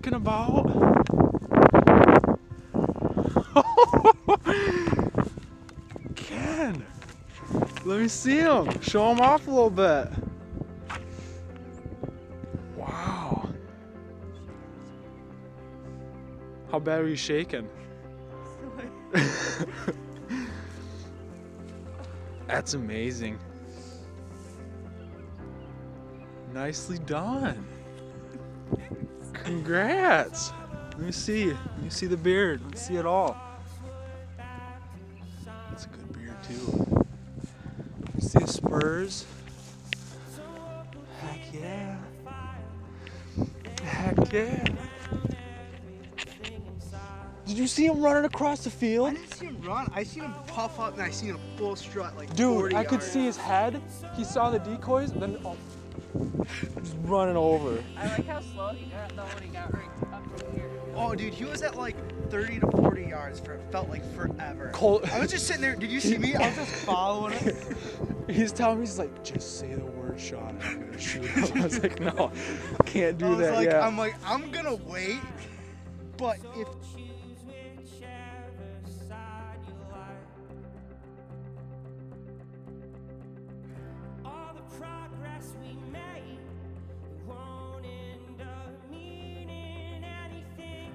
talking about? Ken, let me see him. Show him off a little bit. Wow. How bad were you shaking? That's amazing. Nicely done. Congrats. Let me see. Let me see the beard. Let's see it all. That's a good beard too. Let's see the spurs. Heck yeah. Heck yeah. Did you see him running across the I field? didn't see him run. I seen him puff up and I seen him full strut like Dude, 40 I could yards. see his head. He saw the decoys, then just running over. I like how slow he got though when he got right up to here. Oh, dude, he was at like 30 to 40 yards for it felt like forever. Cole- I was just sitting there. Did you see me? I was just following him. He's telling me, he's like, just say the word Sean, I'm gonna shoot him. I was like, no, can't do that. Like, yeah. I'm gonna wait, but if all the progress we made, it won't end up meaning anything.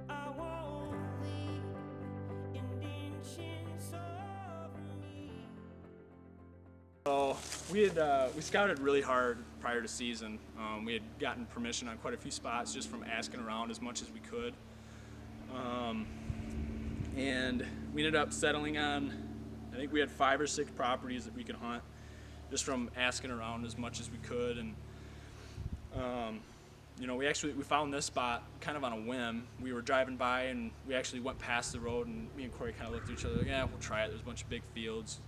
I won't leave indentions over me. So we scouted really hard prior to season. We had gotten permission on quite a few spots just from asking around as much as we could. And we ended up settling on, I think we had 5 or 6 properties that we could hunt just from asking around as much as we could. And you know, we found this spot kind of on a whim. We were driving by and we actually went past the road, and me and Corey kind of looked at each other like, yeah, we'll try it. There's a bunch of big fields.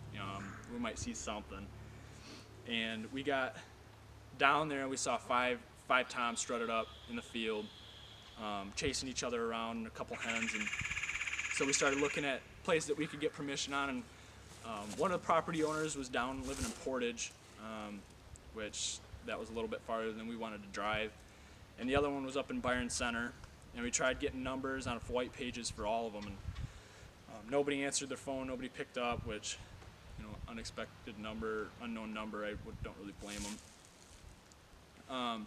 We might see something. And we got down there and we saw five toms strutted up in the field, chasing each other around, and a couple hens. And so we started looking at places that we could get permission on. And one of the property owners was down living in Portage, which that was a little bit farther than we wanted to drive. And the other one was up in Byron Center. And we tried getting numbers on white pages for all of them. And nobody answered their phone, nobody picked up, which, unexpected number, unknown number, I don't really blame them.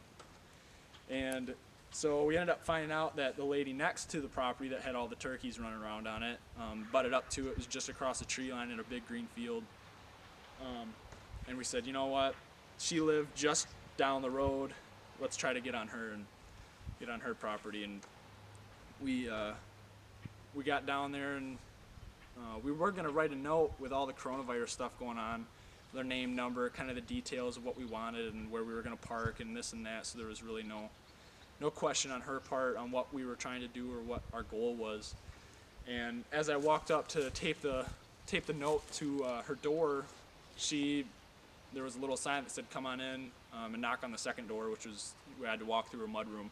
And so we ended up finding out that the lady next to the property that had all the turkeys running around on it, butted up to it, was just across the tree line in a big green field. And we said, you know what, she lived just down the road, let's try to get on her and get on her property. And we got down there, and we were going to write a note with all the coronavirus stuff going on, their name, number, kind of the details of what we wanted and where we were going to park and this and that, so there was really no question on her part on what we were trying to do or what our goal was. And as I walked up to tape the note to her door, there was a little sign that said come on in and knock on the second door, which was, we had to walk through a mud room.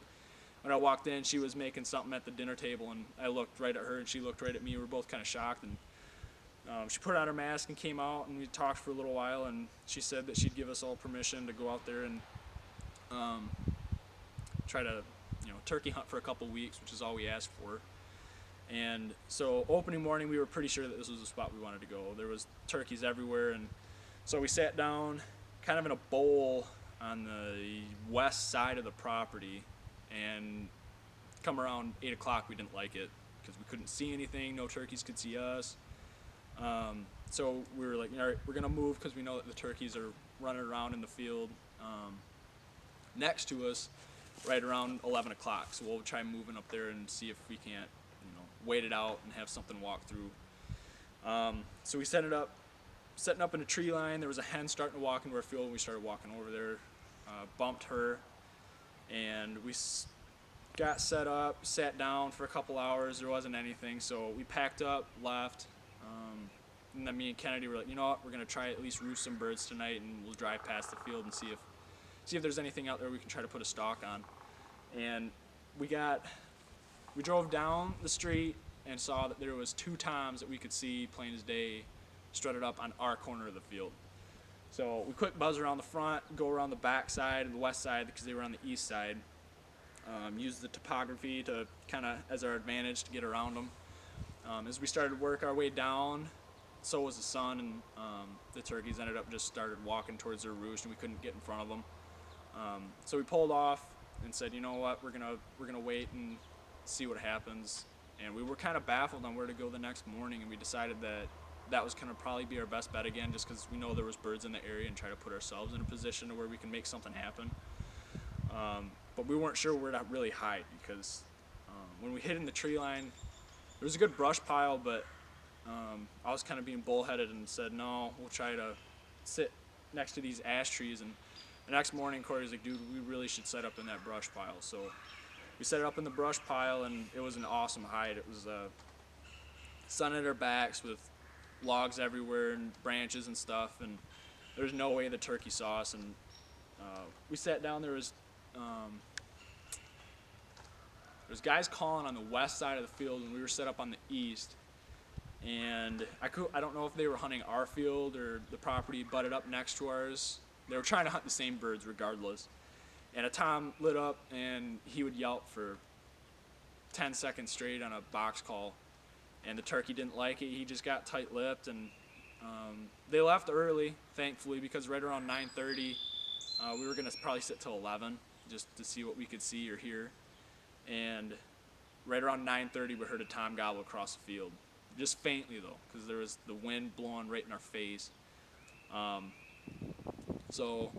When I walked in, she was making something at the dinner table, and I looked right at her and she looked right at me. We were both kind of shocked, and she put on her mask and came out, and we talked for a little while, and she said that she'd give us all permission to go out there and try to turkey hunt for a couple weeks, which is all we asked for. And so opening morning, we were pretty sure that this was the spot we wanted to go. There was turkeys everywhere, and so we sat down kind of in a bowl on the west side of the property, and come around 8 o'clock, we didn't like it because we couldn't see anything, no turkeys could see us. So we were like, all right, we're gonna move because we know that the turkeys are running around in the field next to us right around 11 o'clock. So we'll try moving up there and see if we can't, wait it out and have something walk through. So we setting up in a tree line. There was a hen starting to walk into our field, and we started walking over there, bumped her, and we got set up, sat down for a couple hours. There wasn't anything, so we packed up, left, and then me and Kennedy were like, you know what, we're gonna try at least roost some birds tonight, and we'll drive past the field and see if there's anything out there we can try to put a stalk on. And we drove down the street and saw that there was 2 toms that we could see plain as day strutted up on our corner of the field. So we quick buzz around the front, go around the back side and the west side because they were on the east side. Use the topography to kind of as our advantage to get around them. As we started to work our way down, so was the sun, and the turkeys ended up just started walking towards their roost, and we couldn't get in front of them. So we pulled off and said, you know what, we're gonna wait and see what happens. And we were kind of baffled on where to go the next morning, and we decided that was gonna probably be our best bet again, just because we know there was birds in the area, and try to put ourselves in a position to where we can make something happen. But we weren't sure where to really hide, because when we hid in the tree line, there was a good brush pile, but I was kind of being bullheaded and said, no, we'll try to sit next to these ash trees. And the next morning, Corey was like, dude, we really should set up in that brush pile. So we set it up in the brush pile, and it was an awesome hide. It was sun at our backs with logs everywhere and branches and stuff, and there was no way the turkey saw us. And we sat down. There was guys calling on the west side of the field, and we were set up on the east. And I don't know if they were hunting our field or the property butted up next to ours. They were trying to hunt the same birds regardless. And a tom lit up, and he would yelp for 10 seconds straight on a box call. And the turkey didn't like it. He just got tight-lipped, and they left early, thankfully, because right around 9:30, we were gonna probably sit till 11 just to see what we could see or hear. And right around 9:30, we heard a tom gobble across the field. Just faintly though, because there was the wind blowing right in our face. So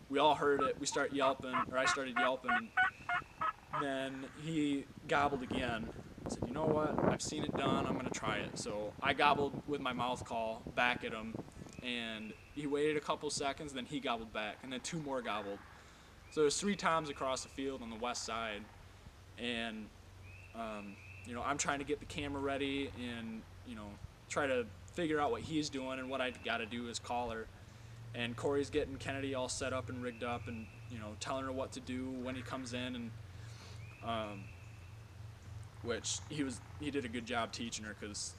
we all heard it. We start yelping, or I started yelping, and then he gobbled again. I said, you know what? I've seen it done. I'm gonna try it. So I gobbled with my mouth call back at him, and he waited a couple seconds. Then he gobbled back, and then two more gobbled. So there's 3 toms across the field on the west side, and you know, I'm trying to get the camera ready and, you know, try to figure out what he's doing and what I got to do as caller. And Corey's getting Kennedy all set up and rigged up, and, you know, telling her what to do when he comes in, and which he did a good job teaching her, because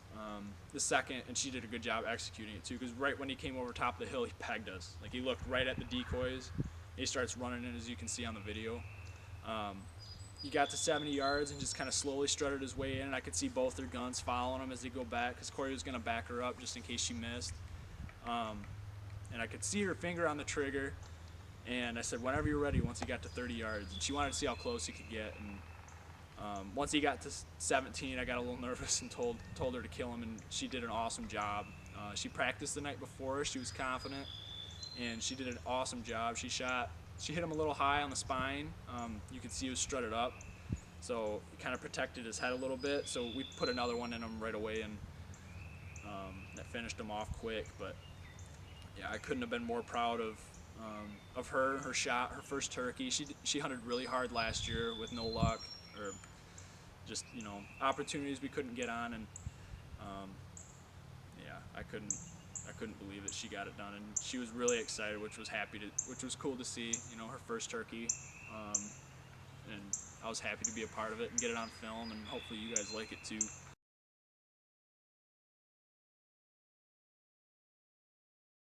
the second, and she did a good job executing it too, because right when he came over top of the hill, he pegged us. Like, he looked right at the decoys. He starts running in, as you can see on the video. He got to 70 yards and just kind of slowly strutted his way in, and I could see both their guns following him as they go back, because Corey was going to back her up just in case she missed. And I could see her finger on the trigger, and I said, whenever you're ready, once he got to 30 yards. And she wanted to see how close he could get. And once he got to 17, I got a little nervous and told her to kill him, and she did an awesome job. She practiced the night before. She was confident, and she did an awesome job. She hit him a little high on the spine. You could see he was strutted up, so it kind of protected his head a little bit. So we put another one in him right away, and that finished him off quick. But yeah, I couldn't have been more proud of her shot, her first turkey. She hunted really hard last year with no luck, or just, you know, opportunities we couldn't get on, and yeah, I couldn't believe that she got it done, and she was really excited, which was cool to see, you know, her first turkey, and I was happy to be a part of it and get it on film, and hopefully you guys like it too.